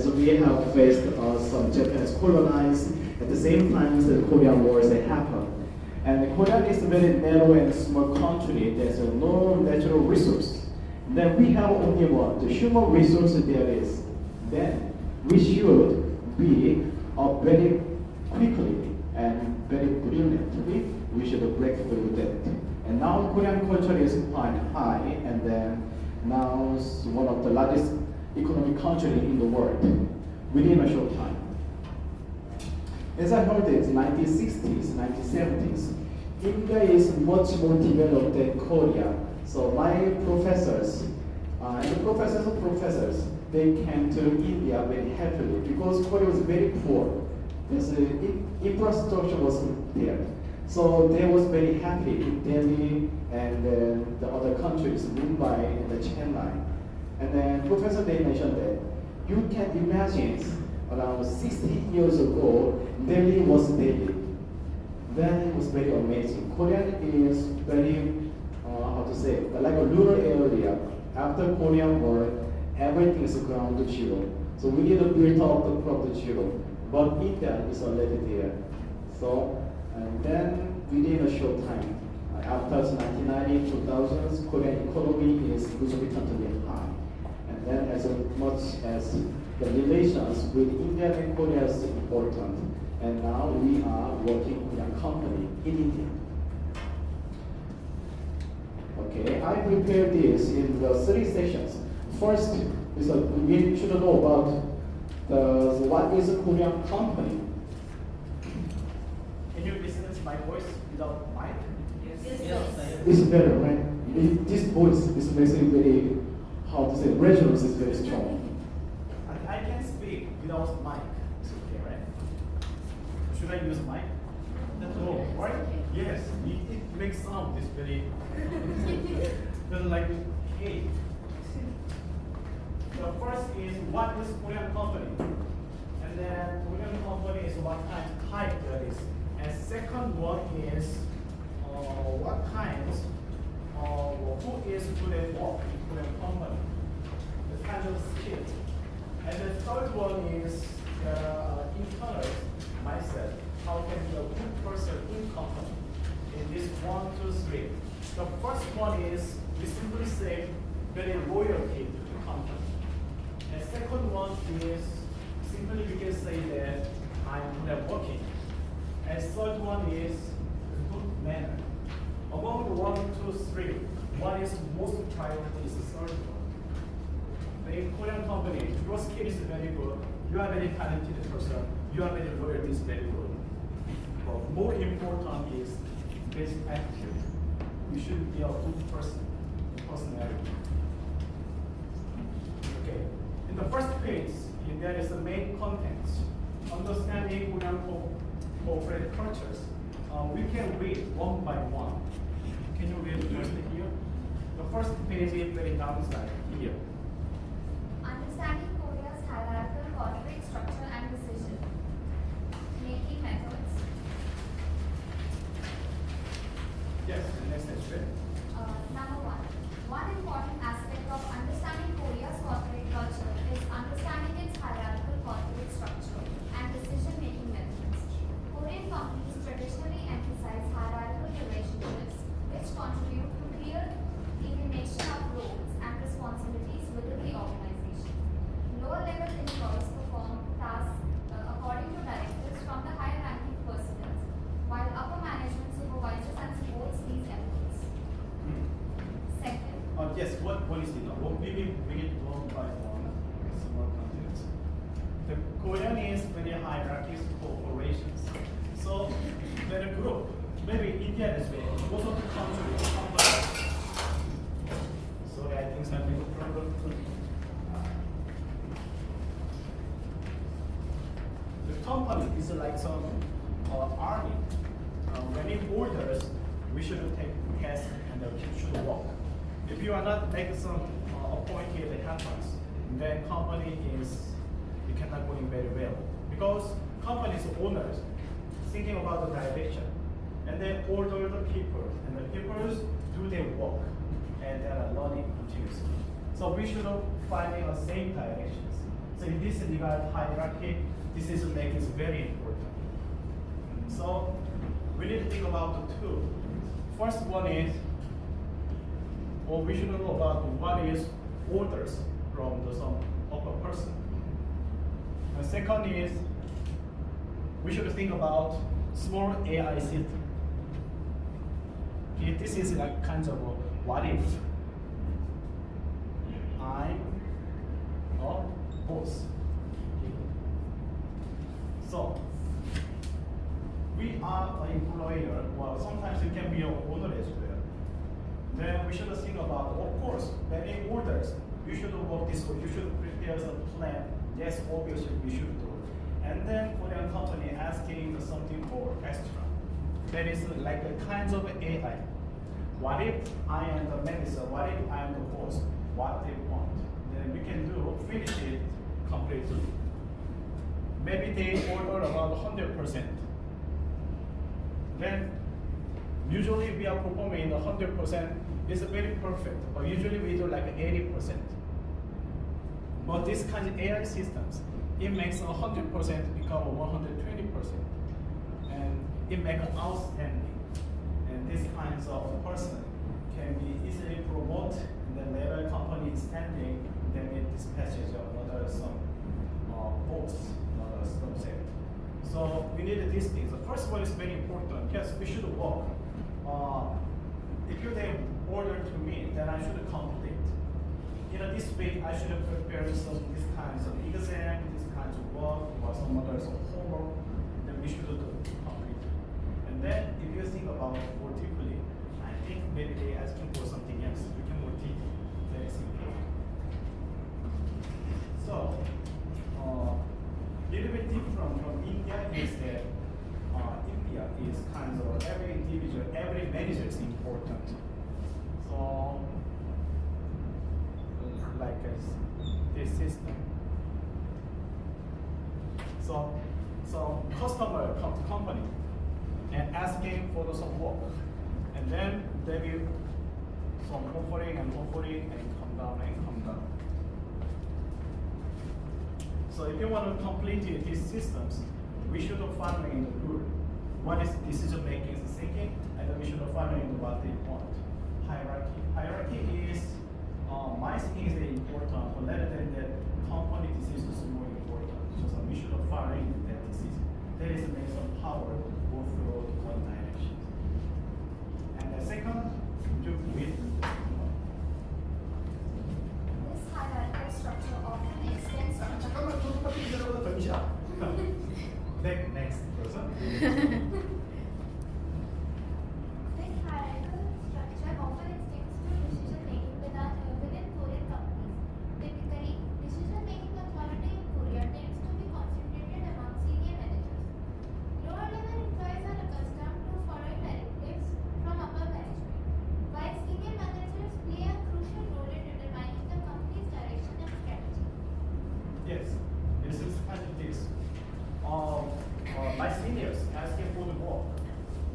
as we have faced some Japanese colonized, at the same time the Korean Wars that happened. And Korea is a very narrow and small country. There's no natural resource. Then we have only one, the human resource there is. Then we should be very quickly and very brilliantly, we should break through that. And now Korean culture is quite high, and then now it's one of the largest economic country in the world within a short time. As I heard it, 1960s, 1970s, India is much more developed than Korea. So my professors, and the professors of professors, they came to India very happily because Korea was very poor. Infrastructure wasn't there. So they was very happy in Delhi and the other countries, Mumbai and the Chennai. And then Professor they mentioned that you can imagine around 60 years ago, Delhi was Delhi. Then it was very amazing. Korea is very, how to say, like a rural area. After Korean War, everything is ground zero. So we need to build up the from zero. But India is already there. So, and then within a short time, after 1990, 2000s, Korean economy is exorbitantly high. And then as much as the relations with India and Korea is important. And now we are working with a company in India. Okay, I prepared this in the 3 sections. First is we should know about what is a Korean company. Can you listen to my voice without mic? Yes. It's better, right? This voice is basically very, how to say, resonance is very strong. I can speak without mic. It's okay, right? Should I use mic? No, right? Yes, it makes sound. It's very like hey. The first is what is Korean company, and then Korean company is what kind of type that is, and second one is what kinds who is good at work in Korean company, the kind of skill, and the third one is internal mindset. How can be a good person in company? In this 1, 2, 3. The first one is we simply say very loyalty to the company. And second one is simply we can say that I'm good at working. And third one is good manner. Among the 1, 2, 3, what is most priority is the third one. But in Korean company, your skill is very good. You are very talented person. You are very loyal is very good. But more important is basic attitude. You should be a good person, personality. Okay. In the first page, there is the main content. Understanding Korean corporate cultures. We can read one by one. Can you read first here? The first page is very downside here. Understanding Korea's hierarchical corporate structure and decision making methods. Yes, the next section. Number 1. One important aspect of understanding Korea's corporate culture is understanding its hierarchical corporate structure and decision-making methods. Korean companies traditionally emphasize hierarchical relationships, which contribute to clear delineation of roles and responsibilities within the organization. Lower-level employees perform tasks according to directives from the higher-ranking personnel, while upper management supervises and supports these efforts. Second. Yes, what is it? Maybe bring it one by one. Some more content. The Korean is very hierarchies corporations. So when a group, maybe India as well, most of the countries, companies. Sorry, I think something will problem. The company is like some army. When it orders, we should take tests and should work. If you are not making some appointed happens, then company is you cannot going very well because company's owners thinking about the direction and they order the people and the people do their work and they are learning continuously. So we should finding the same directions. So in this regard, hierarchy, decision making is very important. So we need to think about the two. First one is, or we should know about what is orders from some upper person. And second is, we should think about small AI system. Okay, this is like kind of a what if I'm a boss. So we are an employer, well sometimes you can be an owner as well. Then we should think about, of course, many orders, you should work this way, you should prepare some plan. Yes, obviously we should do. And then Korean company asking something more extra. That is like a kind of AI. What if I am the manager? What if I am the boss? What they want? Then we can do, finish it completely. Maybe they order about 100%. Then usually we are performing 100%. It's very perfect, but usually we do like 80%. But this kind of AI systems, it makes 100% become 120%, and it makes outstanding. And this kinds of person can be easily promoted, and then later company is standing, then it dispatches another some post, another subject. So we need these things. The first one is very important. Yes, we should work. If you they order to me, then I should complete. This week I should have prepared some these kinds of exam, this kinds of work, or some others of homework. Then we should do complete. And then if you think about more deeply, I think maybe they asking for something else. We can more deep. That is important. So, little bit different from India is that India is kind of every individual, every manager is important. So, like this system. So customer come to company and asking for some work, and then they will some offering and come down and come down. So if you want to complete these systems, we should follow in the rule. One is decision making is thinking, and then we should follow in what they want. Hierarchy. Hierarchy is my thinking is very important, but rather than that, company decisions is more important. So we should follow in that decision. That is make some power go through one direction. And the second, to with This hierarchical structure often extends to 잠깐만 조금만 기다려봐도 됩니다. Next person. This hierarchical structure often extends to decision making within Korean companies. Typically, decision making authority in Korea tends to be concentrated among senior managers. Lower level employees are accustomed to following directives from upper management, while senior managers play a crucial role in determining the company's direction and strategy. Yes, this is kind of this. My seniors asking for the work,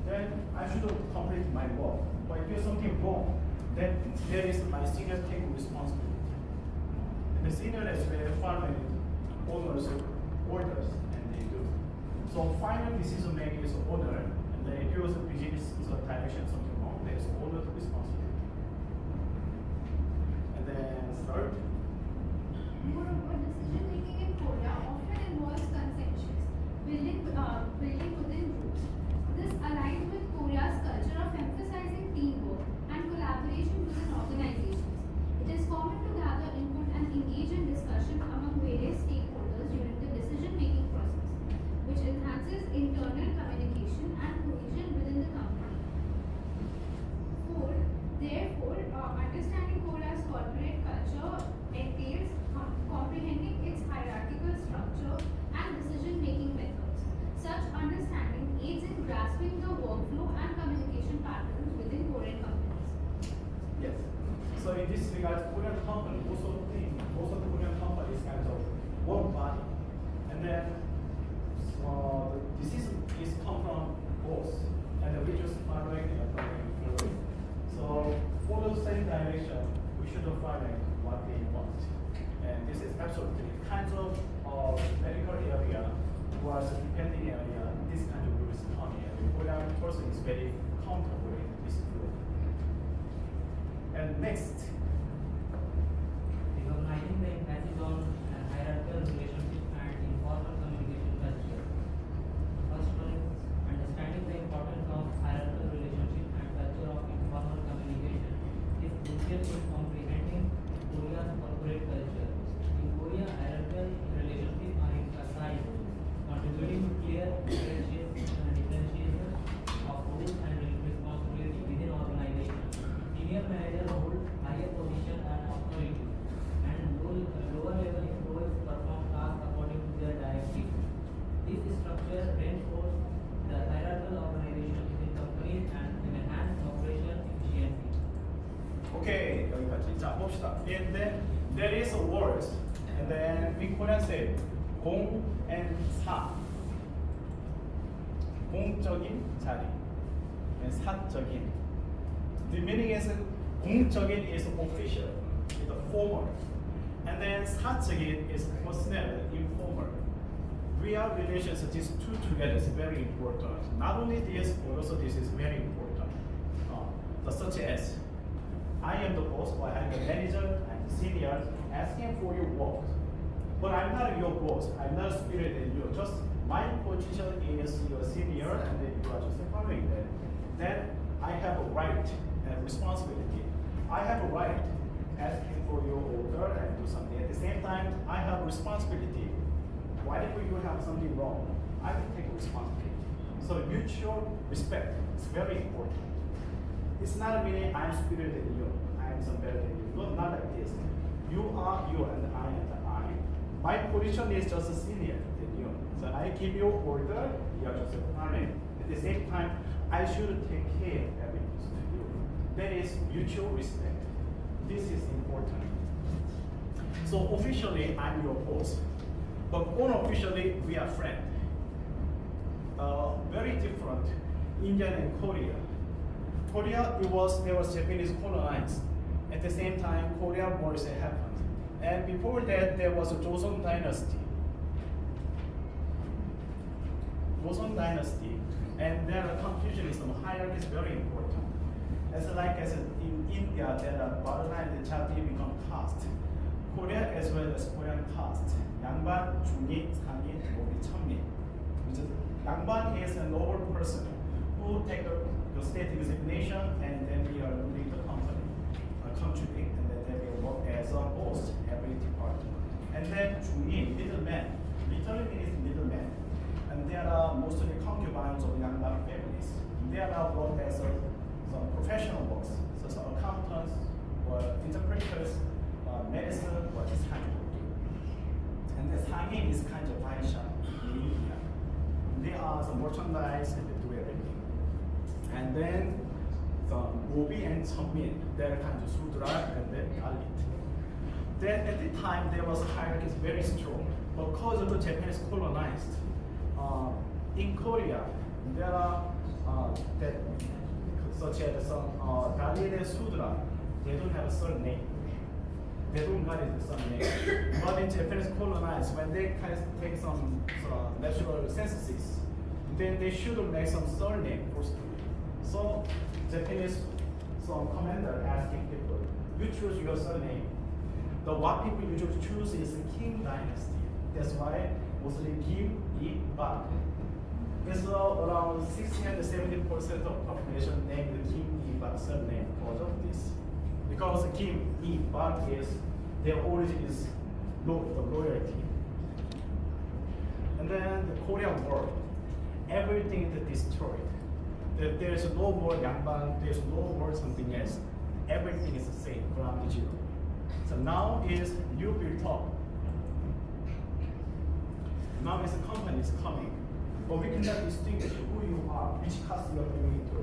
then I should complete my work. But if there's something wrong, then there is my senior taking responsibility. And the senior as well following owner's orders, and they do. So final decision making is owner, and then if there's a business direction something wrong, there's owner's responsibility. And then third, Moreover, decision making in Korea often involves consensus, building within groups. This aligns with Korea's culture of emphasizing teamwork and collaboration within organizations. It is common to gather input and engage in discussion among various stakeholders during the decision-making process, which enhances internal communication and cohesion within the company. Four, therefore, understanding Korea's corporate culture entails comprehending its hierarchical structure and decision-making methods. Such understanding aids in grasping the workflow and communication patterns within Korean companies. yes. So in this regard, Korean company, most of the Korean companies kind of one body. And then the decision is come from both. And then we just following and following. So for the same direction, we should follow what they want. And this is absolutely kinds of medical area was depending area, this kind of rules coming. And the Korean person is very comfortable in this field. And next, Recognizing the emphasis on hierarchical relationship and informal communication culture. First one is understanding the importance of hierarchical relationship and culture of informal communication is crucial in comprehending Korea's corporate culture. In Korea, hierarchical relationships are emphasized, contributing to clear differentiation of roles and responsibility within organization. Senior managers hold higher position and authority, and lower level employees perform tasks according to their directives. This structure reinforces the hierarchical organization within companies and enhance operation efficiency. okay, 여기까지. 자, 봅시다. And then there is a word, and then we Korean say 공 and 사. 공적인 자리, and 사적인. The meaning is 공적인 is official, is formal, and then 사적인 is personal, informal. Real relations, these two together is very important. Not only this, but also this is very important. Such as, I am the boss, or I am the manager, I'm the senior, asking for your work. But I'm not your boss, I'm not superior than you. Just my position is your senior, and then you are just following that. Then I have a right and responsibility. I have a right asking for your order and do something. At the same time, I have a responsibility. Whatever you have something wrong, I can take responsibility. So mutual respect is very important. It's not meaning I'm superior than you, I'm some better than you. No, not like this. You are you and I am the I. My position is just a senior than you. So I give you order, you are just following. At the same time, I should take care of everything to you. That is mutual respect. This is important. So officially, I'm your boss, but unofficially, we are friends. Very different, India and Korea. Korea, there was Japanese colonized. At the same time, Korean Wars happened. And before that, there was a Joseon dynasty. Joseon dynasty. And their Confucianism hierarchy is very important. As in India, there are Varna and Jati become caste. Korea as well as Korean caste. 양반, 중이, 상이, 노비, 천민. 양반 is a noble person who take the state examination and then we are leading the company, contribute, and then they will work as a boss every department. And then 중이, middleman, literally means middleman. And there are mostly concubines of 양반 families. There are work as some professional works, such as accountants or interpreters, medicine, or this kind of work. And the 상인 is kind of wine shop in India. They are some merchandise and they do everything. And then the Mobi and Cheonmin, they're kind of Sudra and then Dalit. Then at the time there was a hierarchy very strong because of the Japanese colonized. In Korea, there are that such as some Dalit and Sudra, they don't have a surname. They don't got it the surname. But in Japanese colonized, when they kind of take some natural censuses, then they should make some surname first. So Japanese commander asking people, you choose your surname. The what people usually choose is the King dynasty. That's why mostly Kim, Yi, Ba. It's around 60 and 70% of population named the Kim, Yi, Ba surname because of this. Because Kim, Yi, Ba is their origin is the loyalty. And then the Korean War, everything is destroyed. There's no more Yangban, there's no more something else. Everything is the same, ground zero. So now is you built up. Now is the company is coming. But we cannot distinguish who you are, which caste you are belonging to.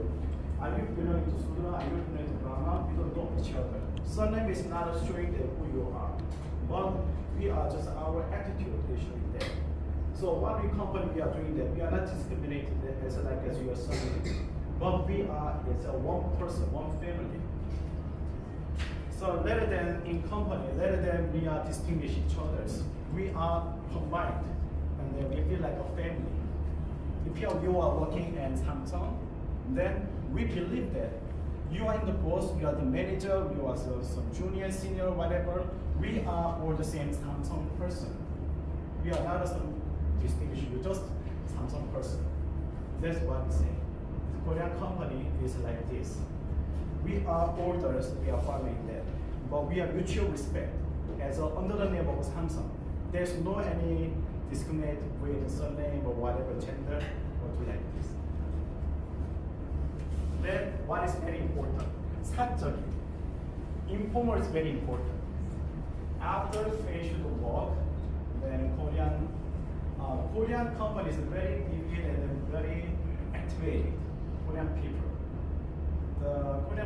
Are you belonging to Sudra? Are you belonging to Brahma? We don't know each other. Surname is not showing that who you are. But we are just our attitude is showing that. So what we company we are doing that we are not discriminating as your surname. But we are as a one person, one family. So rather than in company, rather than we are distinguish each others, we are combined, and then we feel like a family. If you are working in Samsung, then we believe that you are in the boss, you are the manager, you are some junior, senior, whatever. We are all the same Samsung person. We are not some distinguished, we're just Samsung person. That's what we say. The Korean company is like this. We are orders, we are following that. But we have mutual respect as under the name of Samsung. There's no any discriminate with surname or whatever gender or do like this. Then what is very important? 사적인. Informal is very important. After finish the work, then Korean company is very vivid and very activated. Korean people.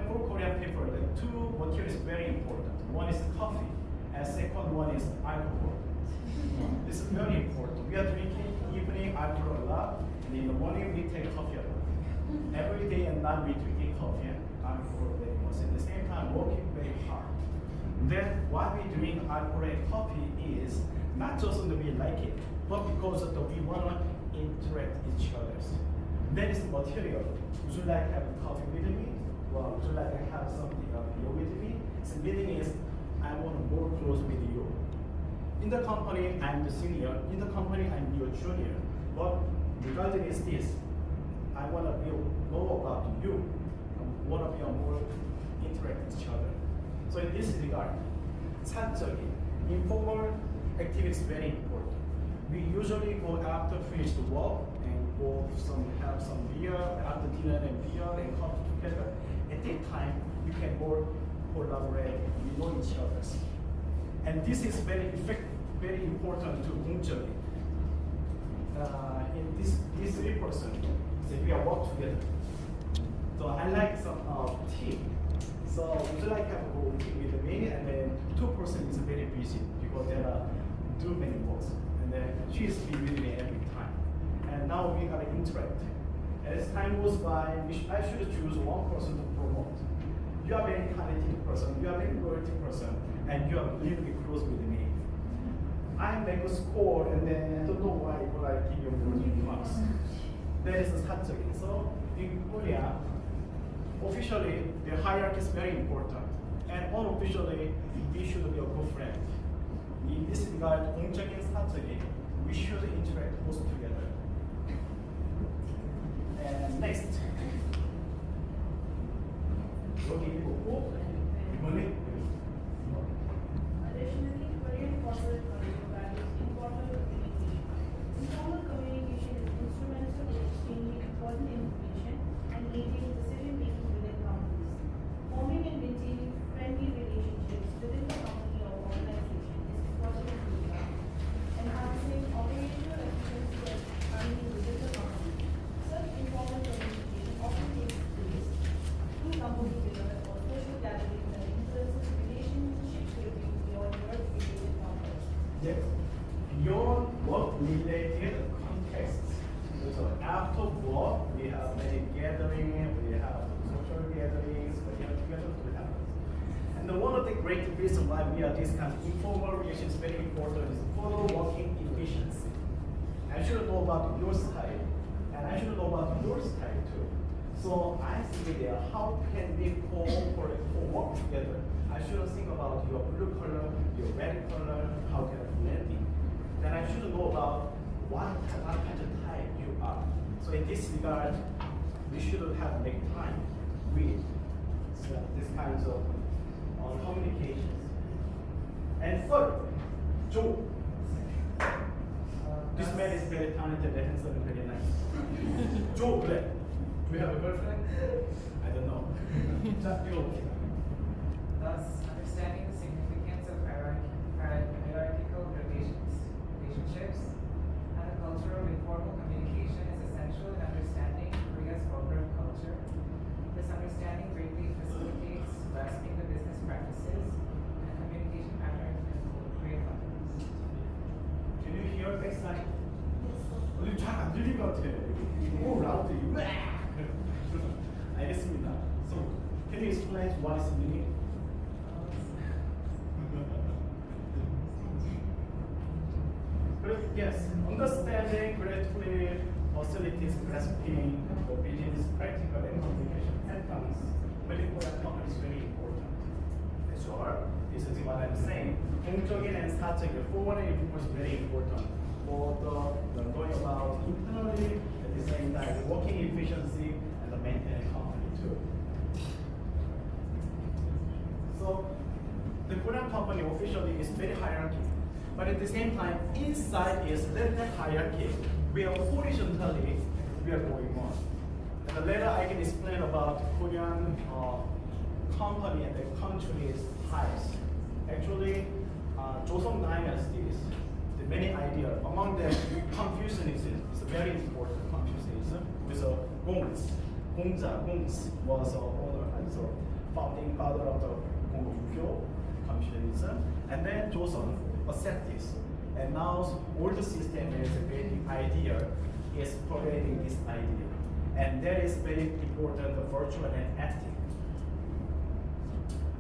For Korean people, the two materials is very important. One is coffee, and second one is alcohol. This is very important. We are drinking evening alcohol a lot, and in the morning we take coffee a lot. Every day and night we drinking coffee and alcohol very much. At the same time, working very hard. Then what we doing alcohol and coffee is not just that we like it, but because of we wanna interact each others. That is the material. Would you like to have coffee with me? Well, would you like to have something of beer with me? So meaning is I want to work close with you. In the company, I'm the senior. In the company, I'm your junior. But regarding is this, I want to know about you. I want to be more interact with each other. So in this regard, 사적인, informal activity is very important. We usually go after finish the work and go have some beer after dinner and beer and coffee together. At that time, you can more collaborate, we know each other. And this is very very important to 공적인. In this three person, so we are work together. So I like some team. So would you like to have a go team with me? And then 2% is very busy because there are too many works. And then she is with me every time. And now we gotta interact. As time goes by, I should choose one person to promote. You are very talented person, you are very loyalty person, and you are really close with me. I make a score and then I don't know why, but I give you more marks. That is the 사적인. So in Korea, officially the hierarchy is very important, and unofficially we should be a good friend. In this regard, 공적인 사적인, we should interact both together. And next. 여기 보고 이번에 Additionally, Korean corporate culture values informal communication. Informal communication is instrumental in exchanging important information and aiding decision-making within companies. Forming and maintaining friendly relationships within the company or organization is important in Korea. Enhancing operational efficiency and harmony within the company. Such informal communication often takes place through company dinners or social gatherings that influences relationships between beyond work-related contexts. yes, beyond work-related contexts. So after work, we have many gatherings, we have social gatherings, we have together to happen. And one of the great reasons why we are this kind of informal relations very important is for working efficiency. I should know about your style, and I should know about your style too. So I see there, how can we cooperate or work together? I should think about your blue color, your red color, how can I blend it? Then I should know about what kind of type you are. So in this regard, we should have make time with this kinds of communications. And third, Joe. This man is very talented and handsome and very nice. Joe, 그래. Do you have a girlfriend? I don't know. 자, 이거 Thus, understanding the significance of hierarchical relationships and the culture of informal communication is essential in understanding Korea's corporate culture. This understanding greatly facilitates grasping the business practices and communication patterns in Korean companies. Can you hear next time? 잘안 들린 것 같아. 오, 라우드. 알겠습니다. So, can you explain what is meaning? Yes, understanding gratefully facilities grasping the business practical and communication patterns. Very important is very important. Sure, this is what I'm saying. 공적인 and 사적인 foreign influence is very important for the going about internally at the same time the working efficiency and the maintenance company too. So the Korean company officially is very hierarchy, but at the same time inside is that hierarchy where horizontally we are going on. And later I can explain about Korean company and the country's ties. Actually, Joseon dynasties, the many ideas among them Confucianism is very important. Confucianism with Gongs. Gongs was owner and so founding father of the Gongju Confucianism, and then Joseon accept this. And now all the system is a very idea is providing this idea, and that is very important. The virtue and ethic.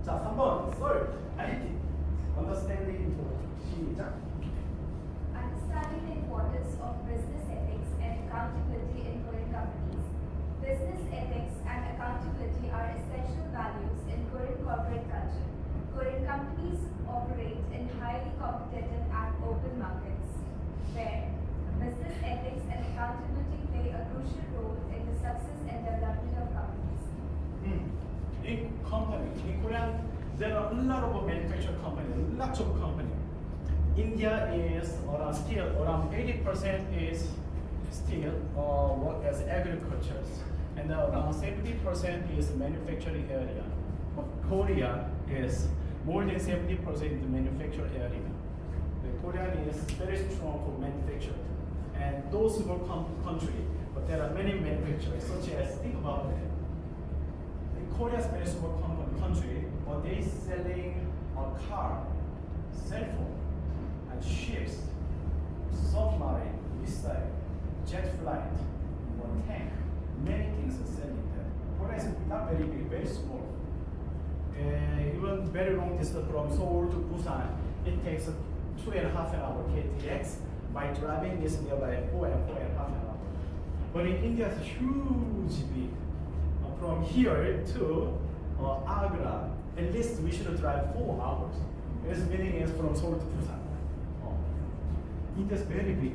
자, 3번 third ethic. Understanding important. 시작. Understanding the importance of business ethics and accountability in Korean companies. Business ethics and accountability are essential values in Korean corporate culture. Korean companies operate in highly competitive and open markets, where business ethics and accountability play a crucial role in the success and development of companies. In company, in Korea, there are a lot of manufacturing companies, lots of companies. India is still around 80% is still work as agriculture, and around 70% is manufacturing area. Korea is more than 70% in the manufacturing area. The Korea is very strong for manufacturing, and those small country, but there are many manufacturers, such as think about it. Korea is very small country, but they selling a car, cell phone, and ships, submarine, missile, jet flight, or tank. Many things are selling there. Korea is not very big, very small. Even very long distance from Seoul to Busan, it takes 2.5 hours KTX. By driving is nearby 4.5 hours. But in India, it's huge big. From here to Agra, at least we should drive 4 hours. Its meaning is from Seoul to Busan. India's very big.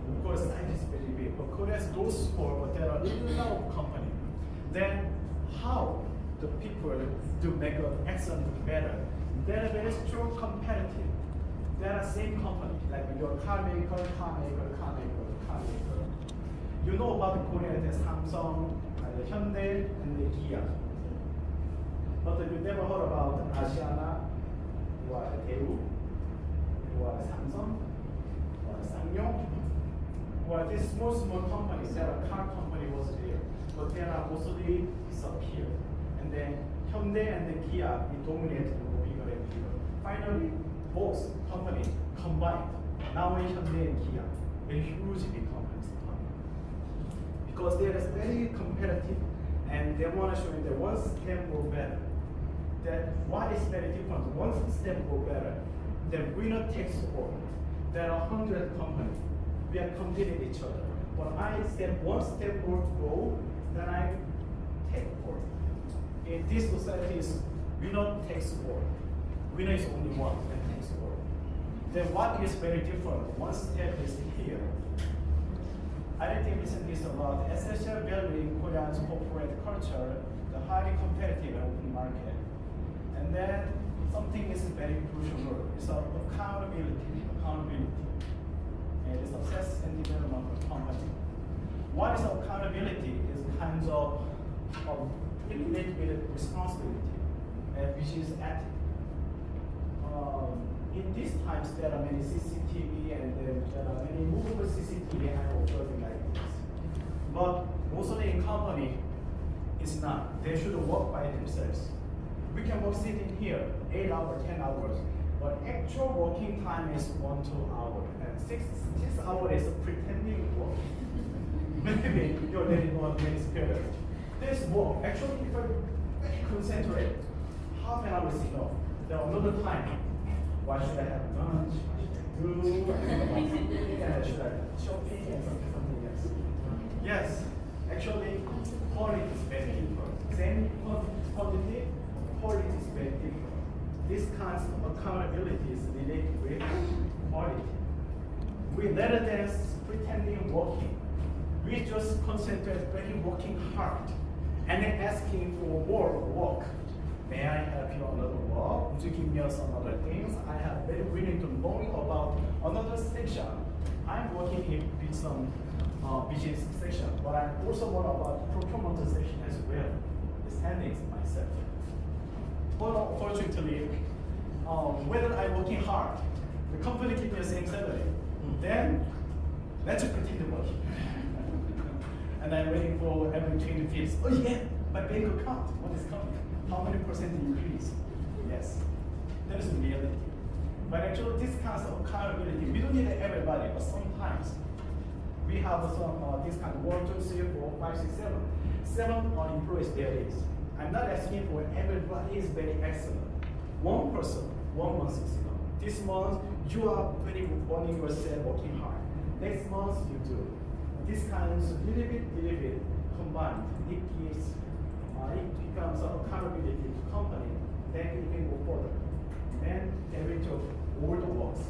Of course, size is very big. But Korea is so small, but there are a lot of companies. Then how the people to make an excellent better? They are very strong competitive. They are same company, like your car maker. You know about Korea, there's Samsung, Hyundai, and the Kia. But you never heard about Asiana, or Daewoo, or Samsung, or Sangyong, or these small companies. There are car company was there, but they are mostly disappeared. And then Hyundai and the Kia dominate bigger and bigger. Finally, both companies combined. Now it's Hyundai and Kia, very huge big companies. Because they are very competitive, and they want to show you that one step go better. That what is very different, one step go better. The winner takes all. There are 100 companies. We are competing each other. When I step one step go, then I take all. In this society, is winner takes all. Winner is only one and takes all. Then what is very different? One step is here. I don't think listen this a lot. Essential value in Korean's corporate culture, the highly competitive and open market. And then something is very crucial. It's accountability. And it's success and development of company. What is accountability is kinds of related with responsibility, which is ethics. In these times, there are many CCTV and there are many movable CCTV and observing like this. But mostly in company, it's not. They should work by themselves. We can work sitting here 8 hours, 10 hours, but actual working time is 1-2 hours, and 6 hours is pretending work. Maybe you're letting on many spirit. This work actually if I concentrate, half an hour is enough. There are another time. Why should I have lunch? do something and shopping and something else. Yes, actually, quality is very different. Same quality, quality is very different. This kind of accountability is related with quality. We rather than pretending working, we just concentrate really working hard and then asking for more work. May I help you on another work? Would you give me some other things? I have very willing to know about another section. I'm working with some business section, but I also know about procurement section as well. It's handling myself. But unfortunately, whether I'm working hard, the company gives me the same salary, then let's pretend working. And I'm waiting for every 25th. Oh yeah, my bank account, what is coming? How many percent increase? Yes, that is reality. But actually, this kind of accountability, we don't need everybody, but sometimes we have some this kind of 1, 2, 3, 4, 5, 6, 7. 7 employees there is. I'm not asking for everybody is very excellent. One person, 1 month is enough. This month you are very burning yourself working hard. Next month you do. This kind of little bit combined, it gives it becomes an accountability to company, then it can go further. Then get rid of all the works.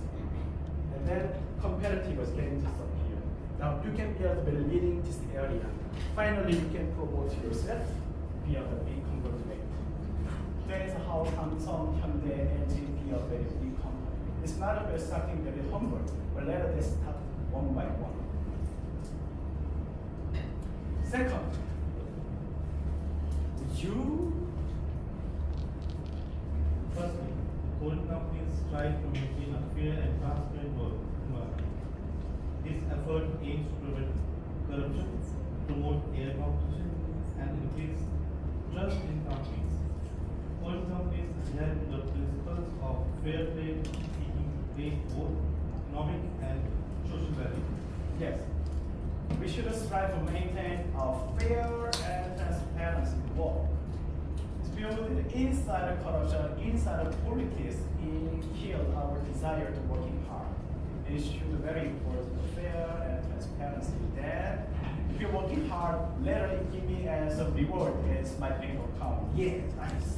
And then competitive getting disappear. Now you can be the leading this area. Finally you can promote yourself via the big conglomerate. That is how Samsung, Hyundai, LG be a very big company. It's not about starting very humble, but let us start one by one. Second, Firstly, coal companies strive to maintain a fair and transparent work environment. This effort aims to prevent corruption, promote fair competition, and increase trust in companies. Coal companies adhere to the principles of fair play, seeking to create both economic and social value. yes, we should strive to maintain a fair and transparency work. Build inside corruption, inside politics, it kills our desire to working hard. It should be very important, fair and transparency. Then, if you're working hard, later it give me as a reward as my bank account. Yeah, nice.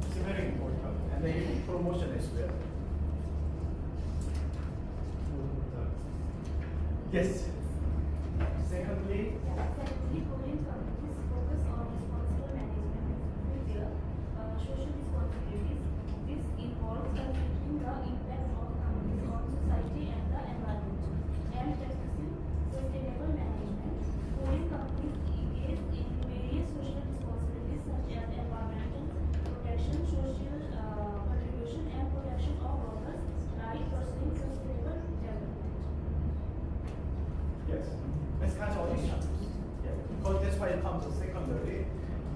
It's very important. And then promotion as well. Yes. Secondly, Secondly, Korean companies focus on responsible management with their social responsibilities. This involves considering the impact of companies on society and the environment and practicing sustainable management. Korean companies engage in various social responsibilities such as environmental protection, social contribution, and protection of workers' rights, pursuing sustainable development. yes, that's kind of audition. Yeah, because that's why it comes to secondary.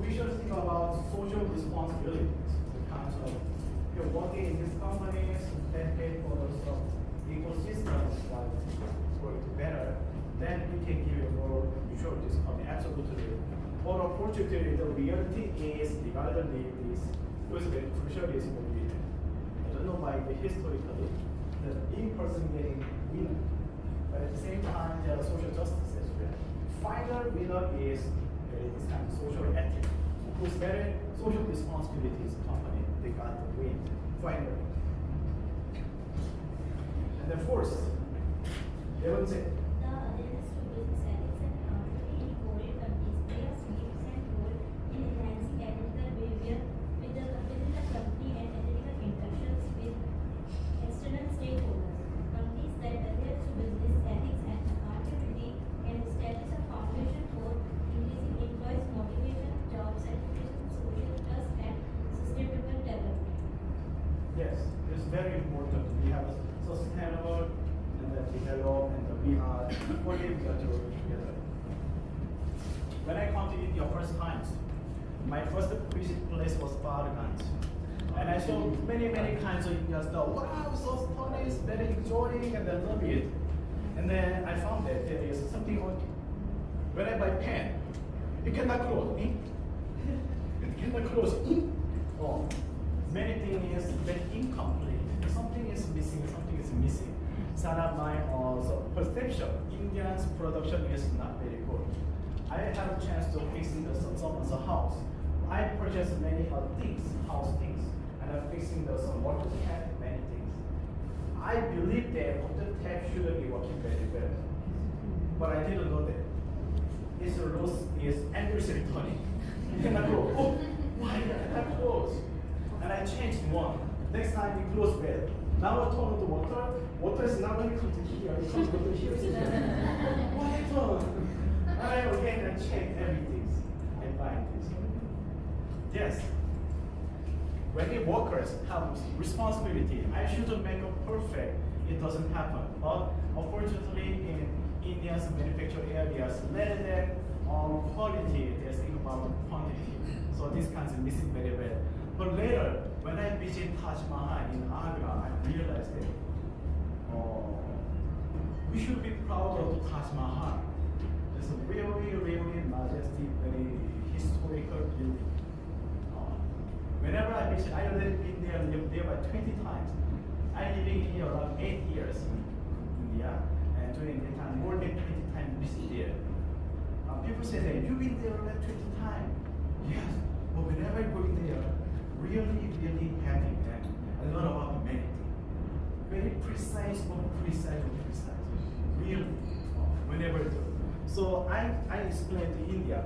We should think about social responsibilities. The kinds of you're working in these companies, dedicate for the ecosystems like work better, then we can give you more sure this company absolutely. But unfortunately, the reality is regarding this was very crucial is movie. I don't know why the historically the in-person getting winner. But at the same time, there are social justice as well. Final winner is this kind of social ethic, who's very social responsibilities company. They got the win finally. And then fourth, they would say, The awareness to business ethics and accountability in Korean companies play a significant role in enhancing ethical behavior within the company and ethical interactions with external stakeholders. Companies that adhere to business ethics and accountability can establish a foundation for increasing employees' motivation, job satisfaction, social trust, and sustainable development. yes, it's very important. We have a sustainable and then develop and then we are fully together. When I come to India first time, my first visit place was Baraganj. And I saw many kinds of Indian stuff. Wow, so funny, very exotic, and I love it. And then I found that there is something on when I buy pen, it cannot close. It cannot close. Oh. many things is very incomplete. Something is missing, something is missing. Son of mine also perception, Indian's production is not very good. I have a chance to fixing someone's house. I purchased many things, house things, and I'm fixing some water tap, many things. I believe that water tap shouldn't be working very well, but I didn't know that. Its loss is endlessly turning. And I go, oh, why that close? And I changed one. Next time we close better. Now I turn on the water is not going to come to here, it comes to here. What happened? I again and check everything and find this. Yes. When the workers have responsibility, I shouldn't make it perfect. It doesn't happen. But unfortunately, in India's manufacturing areas, rather than quality, they think about quantity. So this kinds of missing very well. But later, when I visit Taj Mahal in Agra, I realized that we should be proud of Taj Mahal. It's a really, really majestic, very historical building. Whenever I visit, I already been there, lived there by 20 times. I living here around 8 years in India, and during the time, more than 20 times visit there. People say that you've been there around 20 times. Yes, but whenever I go in there, really, really happy and learn about many things. Very precise, precise. Really, whenever I do. So I explained to India.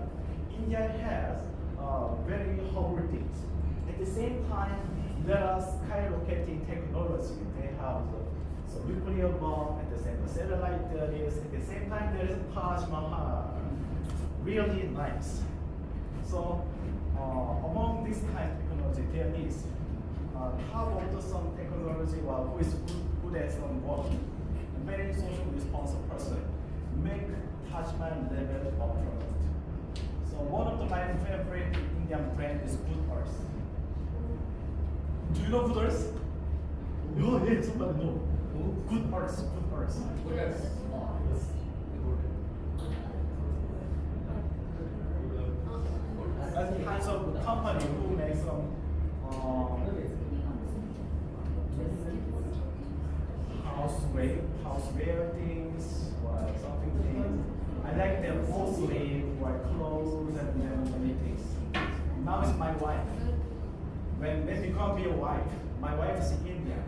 India has very horrible things. At the same time, there are skyrocketing technology. They have the nuclear bomb, at the same time satellite there is, at the same time there is Taj Mahal. Really nice. So among this kind of technology, there is top of the some technology who is good at some work, a very social responsible person, make Taj Mahal level of product. So one of my favorite Indian brand is Good Earth. Do you know Good Earth? Oh, yeah, somebody know. Good Earth, Good Earth. Yes. As a kind of company who makes some houseware things or something things. I like them mostly for clothes and many things. Now it's my wife. When they become be a wife, my wife is Indian.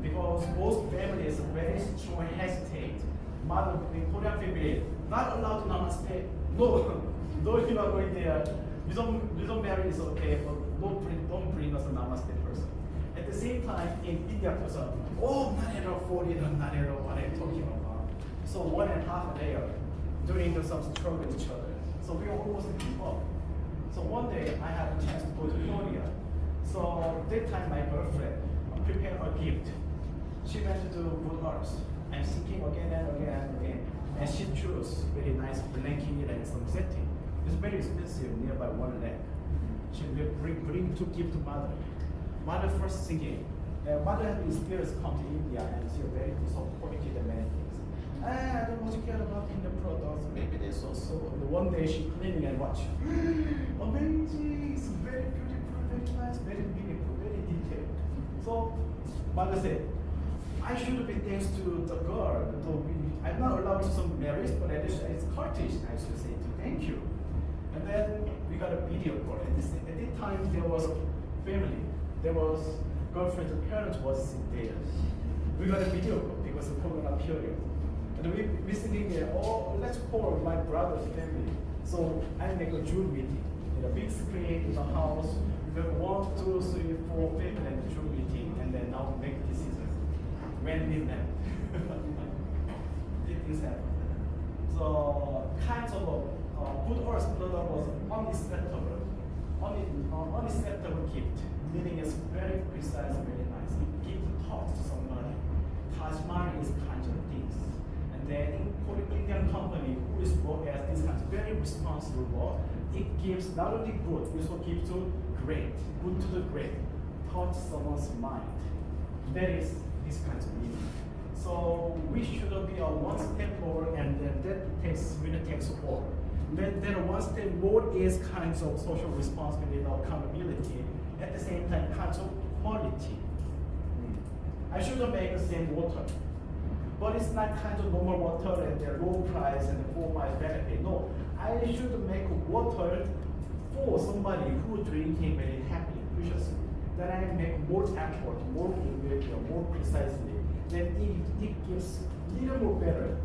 Because both families very strong hesitate. Mother in Korean family not allowed to namaste. No, no, you are going there. You don't marry is okay, but don't bring us a namaste person. At the same time, in India person, oh, not 40, not what I'm talking about. So 1.5 layer during some struggle with each other. So we almost give up. So one day I had a chance to go to Korea. So that time my girlfriend prepared a gift. She went to do Good Earth and thinking again and again and again. And she chose very nice blanket and some setting. It's very expensive, nearby 1 lakh. She will bring to give to mother. Mother first thinking, mother had experience come to India and she very disappointed in many things. I don't much care about Indian products, maybe they so. One day she cleaning and watch. Amazing, it's very beautiful, very nice, very meaningful, very detailed. So mother said, I should be thanks to the girl. I'm not allowed to some marriage, but at least it's courtesy. I should say thank you. And then we got a video call. At that time there was a family. There was girlfriend's parents was there. We got a video call because of Corona period. And we sitting there, oh, let's call my brother's family. So I make a Zoom meeting in a big screen in the house. We have 1, 2, 3, 4 family and Zoom meeting, and then now make decisions. When we met. Things happen. So kinds of Good Earth product was unacceptable. Unacceptable gift. Meaning it's very precise, very nice. Give thought to somebody. Taj Mahal is kinds of things. And then for the Indian company who is work as this kind of very responsible work, it gives not only good, it also gives to great, good to the great, touch someone's mind. That is this kind of meaning. So we should be a one step forward, and then that really takes all. Then one step more is kinds of social responsibility or accountability. at the same time kinds of quality. I shouldn't make the same water, but it's not kind of normal water and the low price and the full price benefit. No, I should make water for somebody who drinking very happy, viciously. Then I make more effort, more ingredient, more precisely. Then it gives little more better.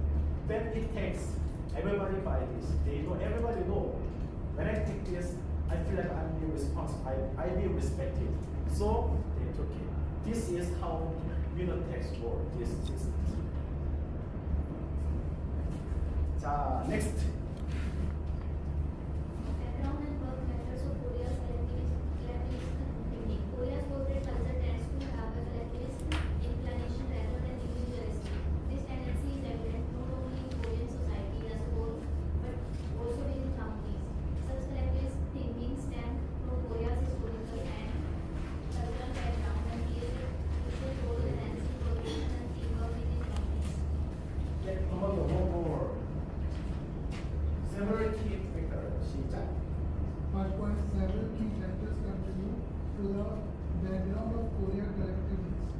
Then it takes everybody buy this. They know everybody know. When I take this, I feel like I'm being responsible. I be respected. So they took it. This is how Unitex work. This is. 자, next. Background and work methods of Korea's collectivist thinking. Korea's corporate culture tends to have a collectivist inclination rather than individualistic. This tendency is evident not only in Korean society as a whole, but also within companies. Such collectivist thinking stems from Korea's historical and cultural background and plays a crucial role in enhancing coordination and teamwork within companies. Get another one more. Several key factors. 시작. First point, several key factors contribute to the background of Korean collectivist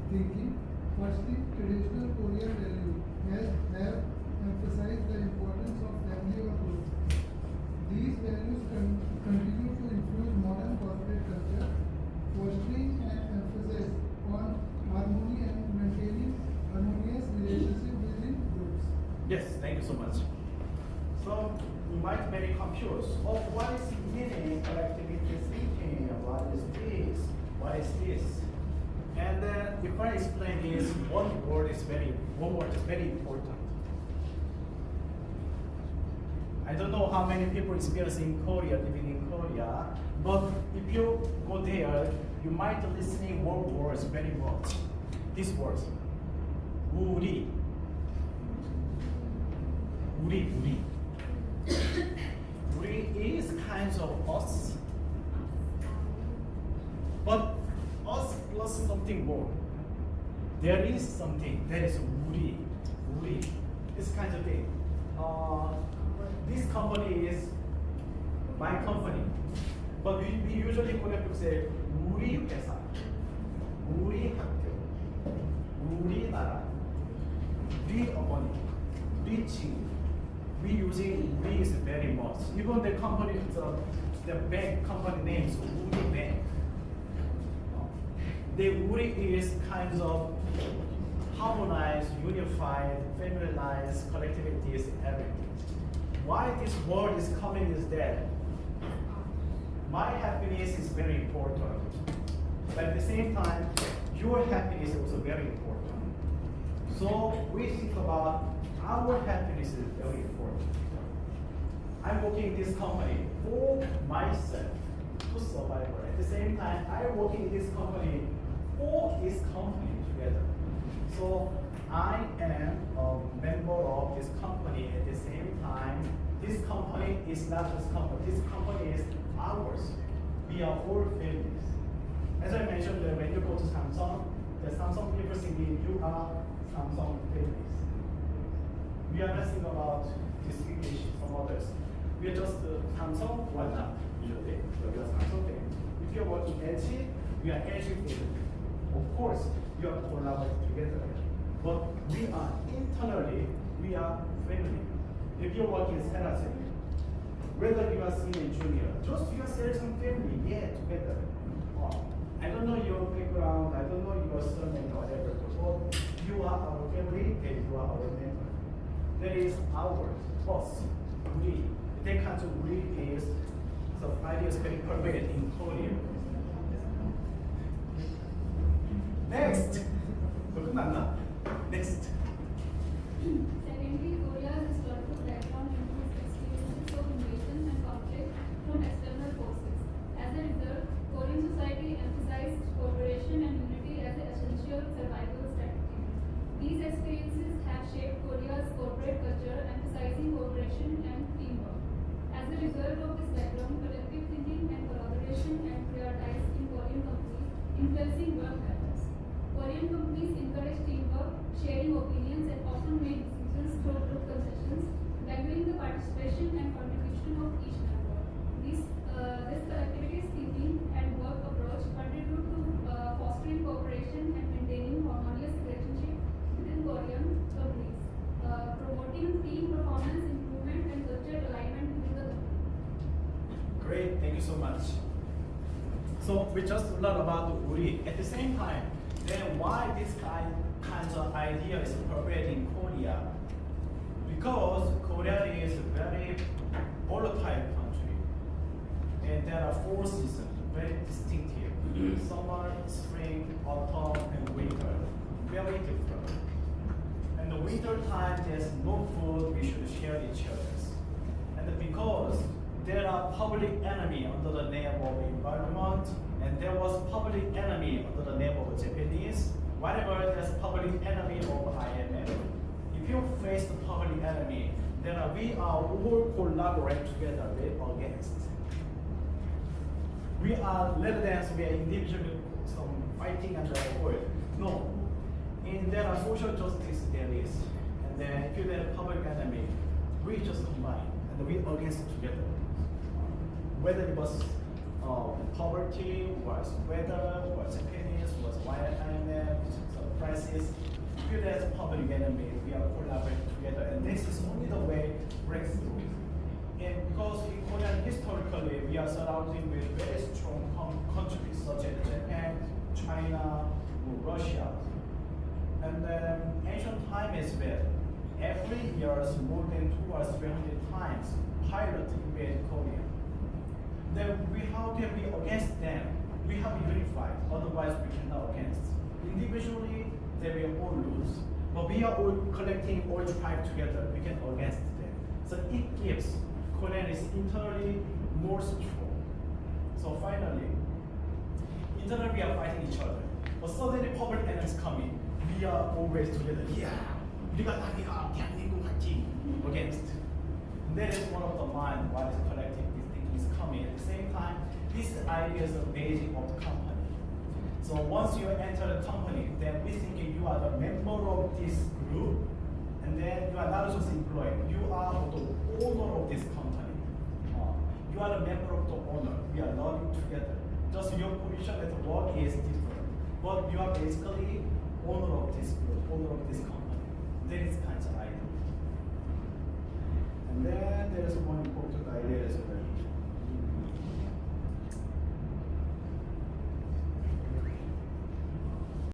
thinking. Firstly, traditional Korean values have emphasized the importance of family or group. These values continue to influence modern corporate culture, fostering an emphasis on harmony and maintaining harmonious relationships within groups. Yes, thank you so much. So you might be confused. Oh, what is meaning collectivity thinking? What is this? What is this? And then if I explain this, one word is very important. I don't know how many people experience in Korea, living in Korea, but if you go there, you might listening one words very much. These words. 우리. 우리 is kind of us, but us plus something more. There is something that is 우리. This kind of thing. This company is my company, but we usually connect to say 우리 회사, 우리 학교, 우리나라, 우리 어머니, 우리 친구. We using we is very much. Even the company, the bank company names Uri Bank. The Uri is kind of harmonized, unified, familiarized collectivities, everything. Why this word is coming is that my happiness is very important, but at the same time, your happiness is also very important. So we think about our happiness is very important. I'm working in this company for myself to survive. At the same time, I'm working in this company for this company together. So I am a member of this company. At the same time, this company is not just company. This company is ours. We are all families. As I mentioned, when you go to Samsung, the Samsung people thinking you are Samsung families. We are not thinking about distinguishing from others. We are just Samsung, one up, usually. So we are Samsung family. If you're working LG, we are LG family. Of course, we are collaborating together. But we are internally, we are family. If you're working in Serasen, whether you are senior and junior, just you are Serasen family, yeah, together. I don't know your background, I don't know your surname or whatever, but you are our family and you are our member. That is ours, us, we. That kind of we is the idea is very pervaded in Korea. Next. 끝났나? Next. Secondly, Korea's historical background includes experiences of invasion and conflict from external forces. As a result, Korean society emphasized cooperation and unity as an essential survival strategy. These experiences have shaped Korea's corporate culture, emphasizing cooperation and teamwork. As a result of this background, collective thinking and collaboration and prioritized in Korean companies, influencing work methods. Korean companies encourage teamwork, sharing opinions, and often make decisions through group concessions, valuing the participation and contribution of each member. This collectivist thinking So we just learned about Uri. At the same time, then why this kinds of idea is prevalent in Korea? Because Korea is a very volatile country, and there are 4 seasons, very distinctive: summer, spring, autumn, and winter. Very different. And the winter time, there's no food we should share each other's. And because there are public enemy under the name of environment, and there was public enemy under the name of Japanese. Whenever there's public enemy of IMF, if you face the public enemy, then we are all collaborate together with against. We are rather than we are individually fighting and avoid. No. There are social justice there is. And then if you have a public enemy, we just combine and we against together. Whether it was poverty, was weather, was Japanese, was IMF, crisis. If you have public enemy, we are collaborating together, and this is only the way breakthrough. And because in Korea historically we are surrounded with very strong countries such as Japan, China, Russia. And then ancient time as well. Every year more than 200 or 300 times pilot invade Korea. Then how can we against them? We have unified, otherwise we cannot against. Individually, they will all lose. But we are all collecting all tribe together, we can against them. So it gives Korean is internally more strong. So finally, internally we are fighting each other. But suddenly public enemies coming, we are always together. Yeah, 우리가 다니까 대한민국 같이 against. And that is one of the mind why this collective this thinking is coming. At the same time, this idea is the basic of the company. So once you enter the company, then we think you are the member of this group, and then you are not just employee, you are the owner of this company. You are the member of the owner. We are learning together. Just your position at work is different, but you are basically owner of this group, owner of this company. That is kind of idea. And then there is one